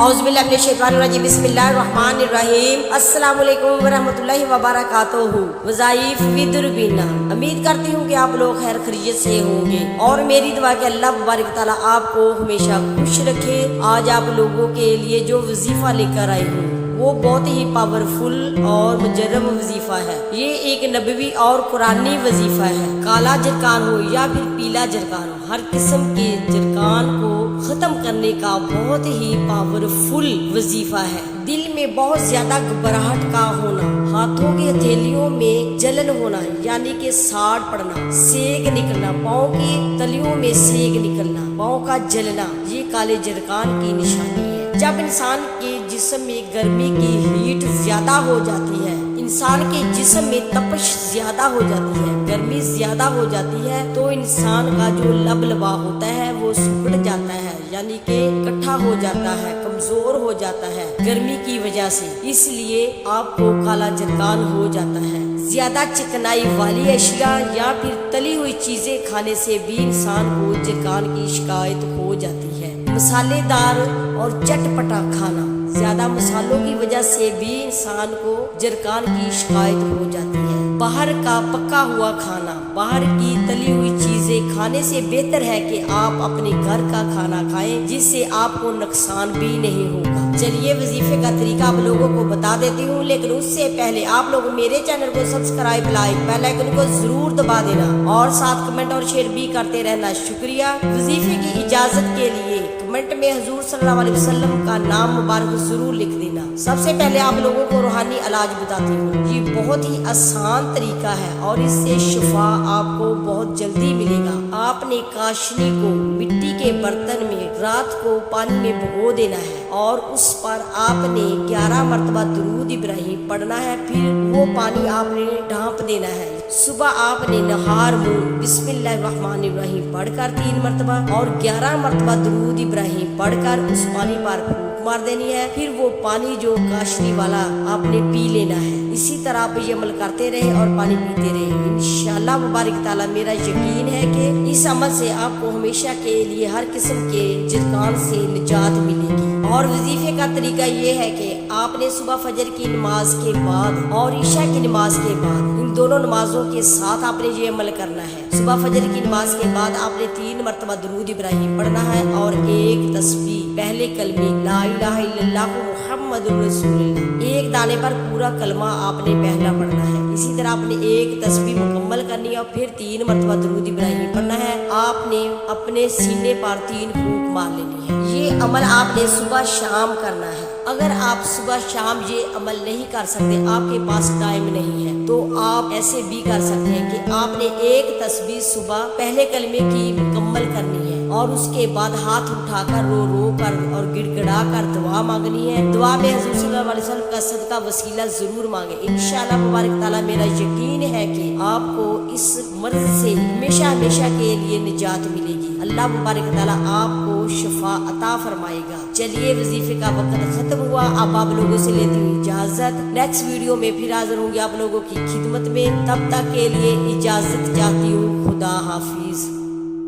औज़ुबिल्लाहिमिनश्शैतानिर्रजीम बिस्मिल्लाहिर्रहमानिर्रहीम अस्सलाम वालेकुम वरहमतुल्लाहि वबरकातुहू। वज़ाइफ विद रुबीना। उम्मीद करती हूँ कि आप लोग खैर खैरियत से होंगे और मेरी दुआ कि अल्लाह मुबारक ताला आपको हमेशा खुश रखे। आज आप लोगों के लिए जो वजीफा लेकर आई हूँ वो बहुत ही पावरफुल और मुजर्रब वजीफा है। ये एक नबवी और कुरानी वजीफा है। काला जरकान हो या फिर पीला जरकान हो, हर किस्म के जरकान को खत्म करने का बहुत ही पावरफुल वजीफा है। दिल में बहुत ज्यादा घबराहट का होना, हाथों की हथेलियों में जलन होना यानी कि साड़ पड़ना, सेक निकलना, पाँव की तलियों में सेक निकलना, पाँव का जलना, ये काले जरकान की निशानी है। जब इंसान के जिस्म में गर्मी की हीट ज्यादा हो जाती है, इंसान के जिस्म में तपश ज्यादा हो जाती है, गर्मी ज्यादा हो जाती है, तो इंसान का जो लबलबा होता है वो सिकुड़ जाता है यानी कि इकट्ठा हो जाता है, कमजोर हो जाता है गर्मी की वजह से। इसलिए आपको काला जरकान हो जाता है। ज्यादा चिकनाई वाली अशिया या फिर तली हुई चीजें खाने से भी इंसान को जरकान की शिकायत हो जाती है। मसालेदार और चटपटा खाना, ज्यादा मसालों की वजह से भी इंसान को जरकान की शिकायत हो जाती है। बाहर का पका हुआ खाना, बाहर की तली हुई चीजें खाने से बेहतर है कि आप अपने घर का खाना खाएं जिससे आपको नुकसान भी नहीं होगा। चलिए वजीफे का तरीका आप लोगों को बता देती हूँ, लेकिन उससे पहले आप लोग मेरे चैनल को सब्सक्राइब, लाइक, बेल आइकन को जरूर दबा देना और साथ कमेंट और शेयर भी करते रहना। शुक्रिया। वजीफे की इजाजत के लिए कमेंट में हुजूर सल्लल्लाहु अलैहि वसल्लम का नाम मुबारक जरूर लिख देना। सबसे पहले आप लोगों को रूहानी इलाज बताती हूँ। ये बहुत ही आसान तरीका है और इससे शिफा आपको बहुत जल्दी मिलेगा। आपने काशनी को मिट्टी के बर्तन में रात को पानी में भिगो देना है और उस पर आपने 11 मरतबा दुरूद इब्राहिम पढ़ना है। फिर वो पानी आपने ढांप देना है। सुबह आपने नहार मुंह बिस्मिल्लाहिर्रहमानिर्रहीम पढ़कर 3 मरतबा और 11 मरतबा दुरूद इब्राहिम पढ़कर उस पानी पर फूंक मार देनी है। फिर वो पानी जो काशनी वाला आपने पी लेना है। इसी तरह आप ये अमल करते रहे और पानी पीते रहे। इंशाअल्लाह मुबारक ताला मेरा यकीन है कि इस अमल से आपको हमेशा के लिए हर किस्म के जरकान से निजात मिलेगी। और वजीफे का तरीका ये है कि आपने सुबह फजर की नमाज के बाद और ईशा की नमाज के बाद, इन दोनों नमाजों के साथ आपने ये अमल करना है। सुबह फजर की नमाज के बाद आपने 3 मरतबा दुरूद इब्राहिम पढ़ना है और एक तस्बीह पहले कलमे ला इलाहा इल्लल्लाह मुहम्मदुर रसूलुल्लाह, एक दाने पर पूरा कलमा आपने पहला पढ़ना है। इसी तरह आपने एक तस्बीह मुकम्मल करनी है और फिर 3 मरतबा दुरूद इब्राहिम पढ़ना है। आपने अपने सीने पर 3 फूंक मार लेनी है। ये अमल आपने सुबह शाम करना है। अगर आप सुबह शाम ये अमल नहीं कर सकते, आपके पास टाइम नहीं है, तो आप ऐसे भी कर सकते हैं कि आपने एक तस्बीह सुबह पहले कलमे की मुकम्मल करनी है और उसके बाद हाथ उठाकर रो रो कर और गिड़गिड़ा कर दुआ मांगनी है। दुआ में हुजूर सल्लल्लाहु अलैहि वसल्लम का सदका वसीला जरूर मांगे। इंशाअल्लाह मुबारक ताला मेरा यकीन है कि आपको इस मर्ज से हमेशा हमेशा के लिए निजात मिलेगी। अल्लाह मुबारक ताला आपको शिफा अता फरमाएगा। चलिए वजीफे का वक्त खत्म हुआ, अब आप लोगों से लेती हूँ इजाजत। नेक्स्ट वीडियो में फिर हाजिर होंगे आप लोगों की खिदमत में। तब तक के लिए इजाजत चाहती हूँ। खुदा हाफिज।